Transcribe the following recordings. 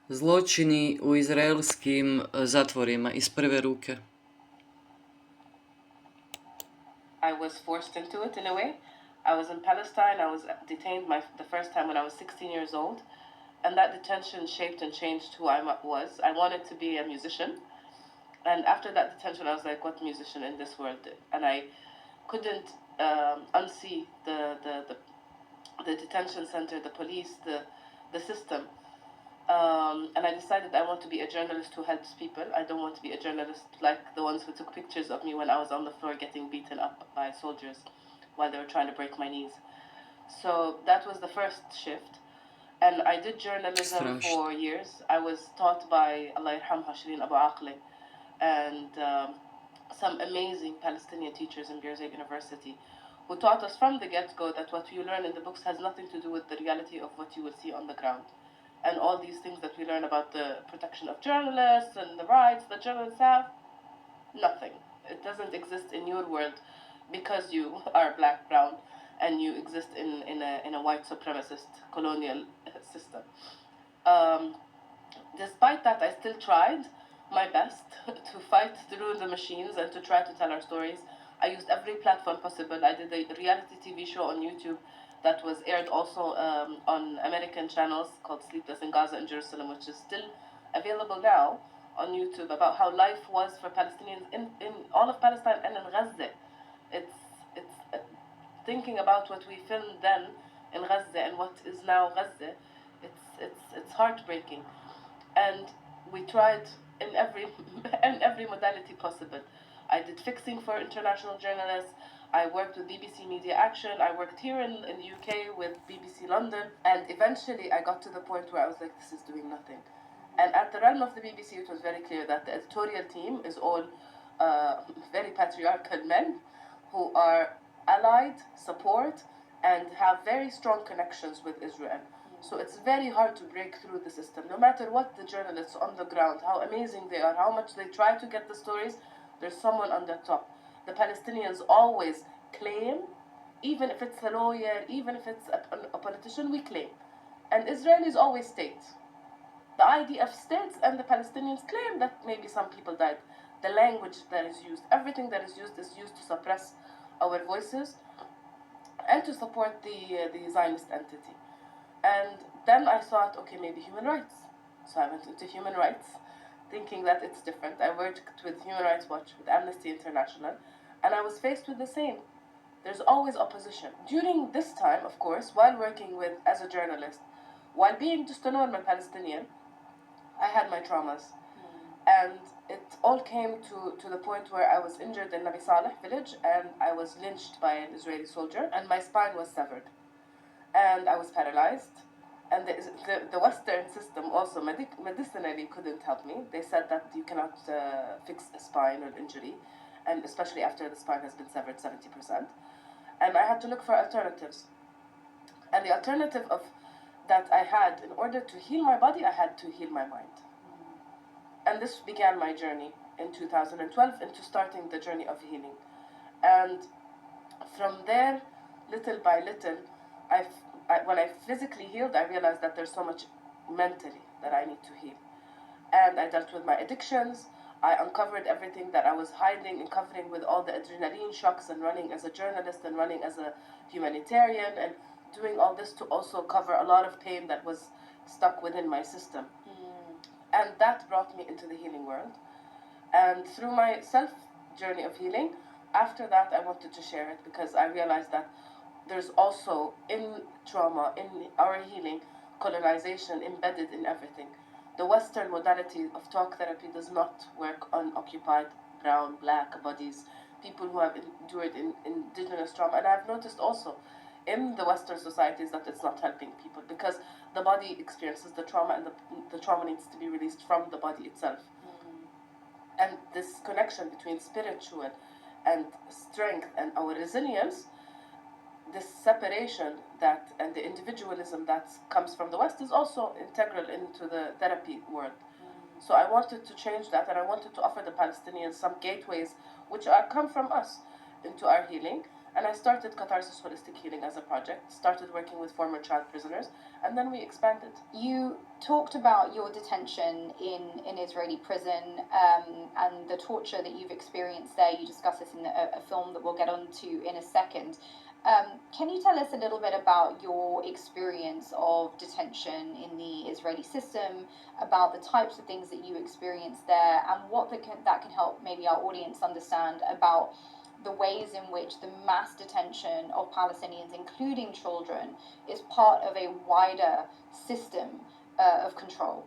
Zločini u izraelskim zatvorima iz prve ruke. I was forced into it in a way. I was in Palestine. I was detained the first time when I was 16 years old. And that detention shaped and changed who I was. I wanted to be a musician. And after that detention, I was like, what musician in this world? And I couldn't unsee the detention center, the police, the system. And I decided I want to be a journalist who helps people. I don't want to be a journalist like the ones who took pictures of me when I was on the floor getting beaten up by soldiers while they were trying to break my knees. So that was the first shift. And I did journalism for years. I was taught by Allah yarhamha Shireen Abu Aqli and some amazing Palestinian teachers in Birzeit University who taught us from the get-go that what you learn in the books has nothing to do with the reality of what you will see on the ground. And all these things that we learn about the protection of journalists and the rights that journalists have, nothing. It doesn't exist in your world because you are black, brown, and you exist in a white supremacist colonial system. Despite that, I still tried my best to fight through the machines and to try to tell our stories. I used every platform possible. I did a reality TV show on YouTube that was aired also on American channels called Sleepless in Gaza and Jerusalem, which is still available now on YouTube, about how life was for Palestinians in all of Palestine and in Gaza. It's thinking about what we filmed then in Gaza and what is now Gaza. It's heartbreaking, and we tried in every modality possible. I did fixing for international journalists. I worked with BBC Media Action. I worked here in the UK with BBC London. And eventually I got to the point where I was like, this is doing nothing. And at the realm of the BBC, it was very clear that the editorial team is all very patriarchal men who are allied, support, and have very strong connections with Israel. So it's very hard to break through the system. No matter what the journalists on the ground, how amazing they are, how much they try to get the stories, there's someone on the top. The Palestinians always claim, even if it's a lawyer, even if it's a politician, we claim. And Israelis always state. The IDF states and the Palestinians claim that maybe some people died. The language that is used, everything that is used to suppress our voices and to support the Zionist entity. And then I thought, okay, maybe human rights. So I went into human rights, thinking that it's different. I worked with Human Rights Watch, with Amnesty International, and I was faced with the same. There's always opposition. During this time, of course, while working as a journalist, while being just a normal Palestinian, I had my traumas. And it all came to the point where I was injured in Nabi Saleh village, and I was lynched by an Israeli soldier, and my spine was severed. And I was paralyzed. And the Western system also medicinally couldn't help me. They said that you cannot fix a spine or injury, and especially after the spine has been severed 70%. And I had to look for alternatives. And the alternative that I had, in order to heal my body, I had to heal my mind. And this began my journey in 2012 into starting the journey of healing. And from there, little by little, when I physically healed, I realized that there's so much mentally that I need to heal. And I dealt with my addictions. I uncovered everything that I was hiding and covering with all the adrenaline shocks and running as a journalist and running as a humanitarian and doing all this to also cover a lot of pain that was stuck within my system. And that brought me into the healing world. And through my self-journey of healing, after that I wanted to share it because I realized that there's also, in trauma, in our healing, colonization embedded in everything. The Western modality of talk therapy does not work on occupied brown, black bodies, people who have endured indigenous trauma. And I've noticed also in the Western societies that it's not helping people because the body experiences the trauma and the trauma needs to be released from the body itself. And this connection between spiritual and strength and our resilience, this separation and the individualism that comes from the West is also integral into the therapy world. So I wanted to change that, and I wanted to offer the Palestinians some gateways which come from us into our healing. And I started Catharsis Holistic Healing as a project, started working with former child prisoners, and then we expanded. You talked about your detention in Israeli prison and the torture that you've experienced there. You discuss this in a film that we'll get onto in a second. Can you tell us a little bit about your experience of detention in the Israeli system, about the types of things that you experienced there, and what that can help maybe our audience understand about the ways in which the mass detention of Palestinians, including children, is part of a wider system of control?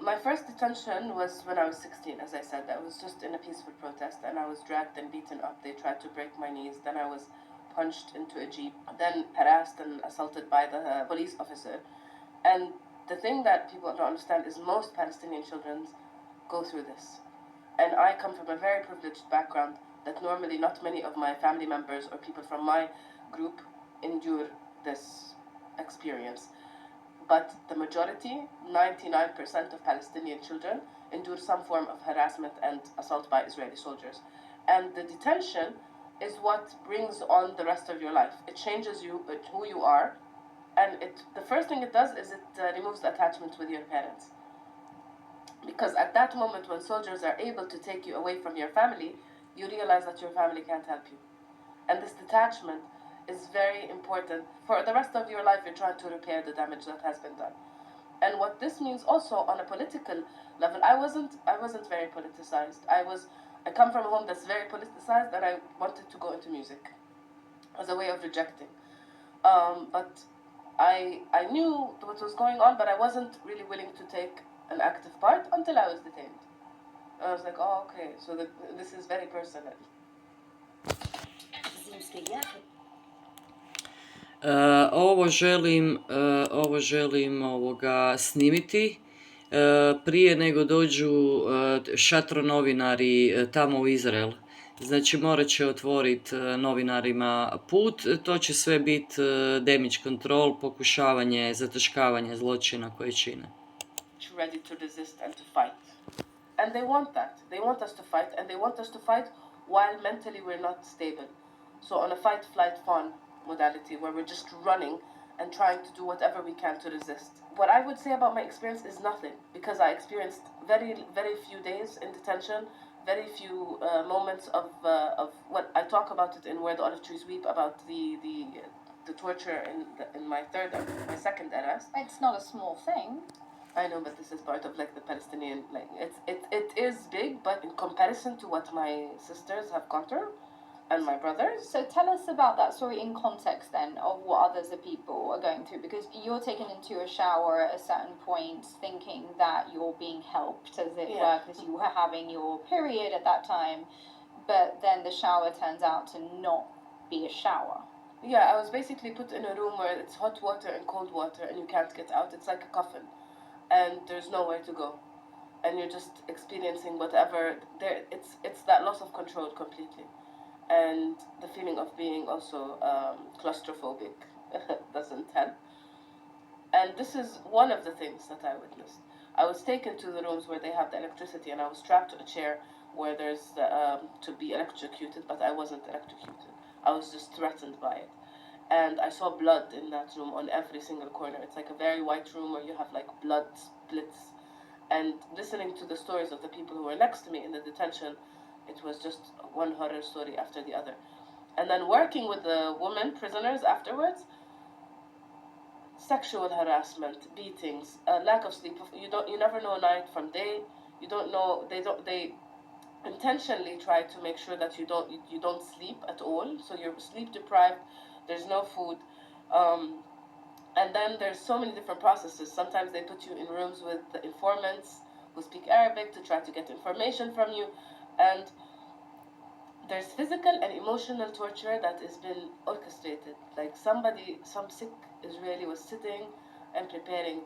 My first detention was when I was 16, as I said. I was just in a peaceful protest, and I was dragged and beaten up. They tried to break my knees. Then I was punched into a jeep, then harassed and assaulted by the police officer. And the thing that people don't understand is most Palestinian children go through this. And I come from a very privileged background that normally not many of my family members or people from my group endure this experience. But the majority, 99% of Palestinian children, endure some form of harassment and assault by Israeli soldiers. And the detention is what brings on the rest of your life. It changes you, who you are, and the first thing it does is it removes the attachment with your parents. Because at that moment when soldiers are able to take you away from your family, you realize that your family can't help you. And this detachment is very important. For the rest of your life, you're trying to repair the damage that has been done. And what this means also on a political level, I wasn't very politicized. I come from a home that's very politicized, and I wanted to go into music as a way of rejecting. But I knew what was going on, but I wasn't really willing to take an active part until I was detained. I was like, oh, okay, so this is very personal. Ovo želim snimiti prije nego dođu šatronovinari tamo u Izrael. Znači morat će otvoriti novinarima put, to će sve biti damage control, pokušavanje, zataškavanje zločina koje čine. Ready to resist and to fight. And they want that. They want us to fight, and they want us to fight while mentally we're not stable. So on a fight, flight, fawn modality where we're just running and trying to do whatever we can to resist. What I would say about my experience is nothing, because I experienced very, very few days in detention, very few moments of what I talk about it in Where the Olive Trees Weep, about the torture in my second arrest. It's not a small thing. I know, but this is part of like the Palestinian, like it is big, but in comparison to what my sisters have gone through and my brothers. So tell us about that story in context then of what the people are going through, because you're taken into a shower at a certain point thinking that you're being helped, as it were, because you were having your period at that time, but then the shower turns out to not be a shower. Yeah, I was basically put in a room where it's hot water and cold water and you can't get out. It's like a coffin. And there's nowhere to go, and you're just experiencing whatever there. It's that loss of control completely, and the feeling of being also claustrophobic doesn't help. And this is one of the things that I witnessed. I was taken to the rooms where they have the electricity, and I was strapped to a chair where there's to be electrocuted, but I wasn't electrocuted. I was just threatened by it. And I saw blood in that room on every single corner. It's like a very white room where you have like blood splits. And listening to the stories of the people who were next to me in the detention, it was just one horror story after the other. And then working with the women prisoners afterwards, sexual harassment, beatings, lack of sleep. You never know night from day. You don't know. They intentionally try to make sure that you don't sleep at all. So you're sleep deprived. There's no food. And then there's so many different processes. Sometimes they put you in rooms with the informants who speak Arabic to try to get information from you. And there's physical and emotional torture that has been orchestrated. Like some sick Israeli was sitting and preparing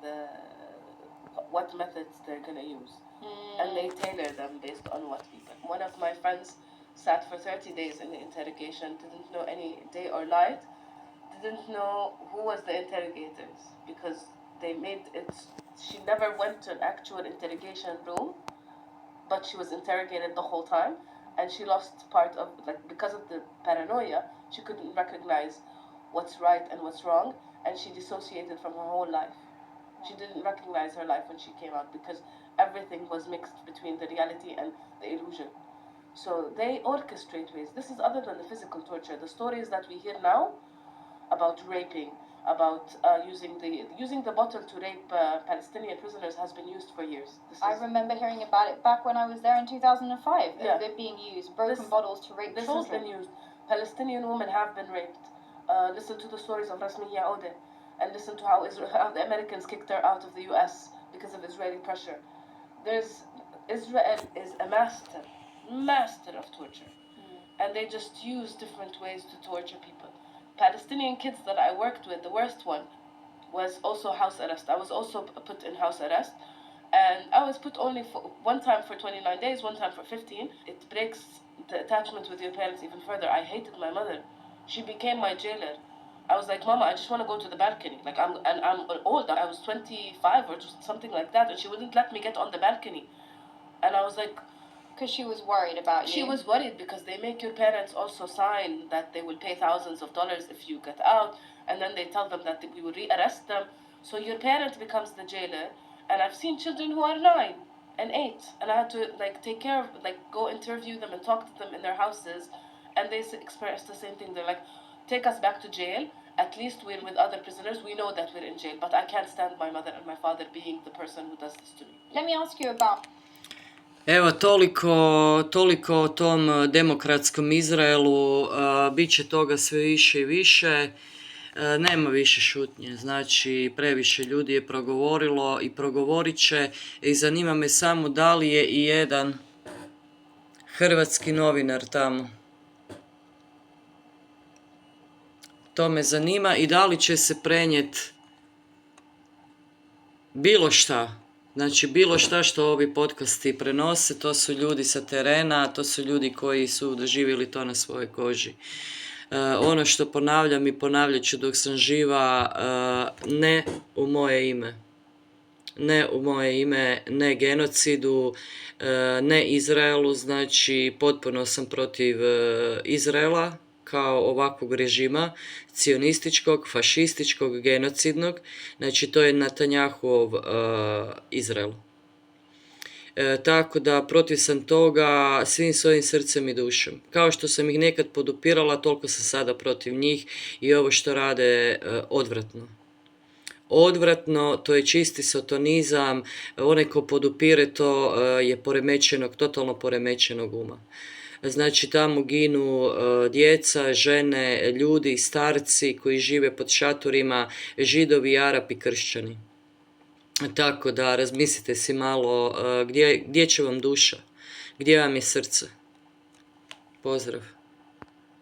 what methods they're going to use. And they tailor them based on what people. One of my friends sat for 30 days in the interrogation, didn't know any day or night, didn't know who was the interrogators, because they made it, she never went to an actual interrogation room, but she was interrogated the whole time, and she lost part of, like, because of the paranoia, she couldn't recognize what's right and what's wrong, and she dissociated from her whole life. She didn't recognize her life when she came out because everything was mixed between the reality and the illusion. So they orchestrate ways. This is other than the physical torture. The stories that we hear now about raping, about using the bottle to rape Palestinian prisoners has been used for years. I remember hearing about it back when I was there in 2005. Yeah. It being used, broken bottles to rape this children. This has been used. Palestinian women have been raped. Listen to the stories of Rasmiya Ode, and listen to how the Americans kicked her out of the U.S. because of Israeli pressure. Israel is a master of torture, and they just use different ways to torture people. Palestinian kids that I worked with, the worst one was also house arrest. I was also put in house arrest, and I was put only for one time for 29 days, one time for 15. It breaks the attachment with your parents even further. I hated my mother. She became my jailer. I was like, Mama, I just want to go to the balcony. Like, I'm old. I was 25 or just something like that, and she wouldn't let me get on the balcony. And I was like, because she was worried about you. She was worried because they make your parents also sign that they will pay thousands of dollars if you get out, and then they tell them that we will rearrest them. So your parent becomes the jailer, and I've seen children who are 9 and 8, and I had to take care of, go interview them and talk to them in their houses, and they expressed the same thing. They're like, take us back to jail. At least we're with other prisoners. We know that we're in jail, but I can't stand my mother and my father being the person who does this to me. Let me ask you about... Evo, toliko o tom demokratskom Izraelu, bit će toga sve više i više, nema više šutnje, znači previše ljudi je progovorilo i progovorit će i zanima me samo da li je i jedan hrvatski novinar tamo. To me zanima i da li će se prenijeti bilo šta. Znači, bilo šta što ovi podcasti prenose, to su ljudi sa terena, to su ljudi koji su doživjeli to na svojoj koži. Ono što ponavljam i ponavljat ću dok sam živa, ne u moje ime. Ne u moje ime, ne genocidu, ne Izraelu, znači potpuno sam protiv Izraela kao ovakvog režima, cionističkog, fašističkog, genocidnog, znači to je Netanjahuov Izrael. Tako da protiv sam toga svim svojim srcem i dušom. Kao što sam ih nekad podupirala, toliko sam sada protiv njih i ovo što rade odvratno. Odvratno, to je čisti sotonizam, onaj ko podupire to je totalno poremećenog uma. Znači tamo ginu djeca, žene, ljudi, starci koji žive pod šatorima, Židovi, Arapi, kršćani. Tako da razmislite si malo gdje će vam duša, gdje vam je srce. Pozdrav.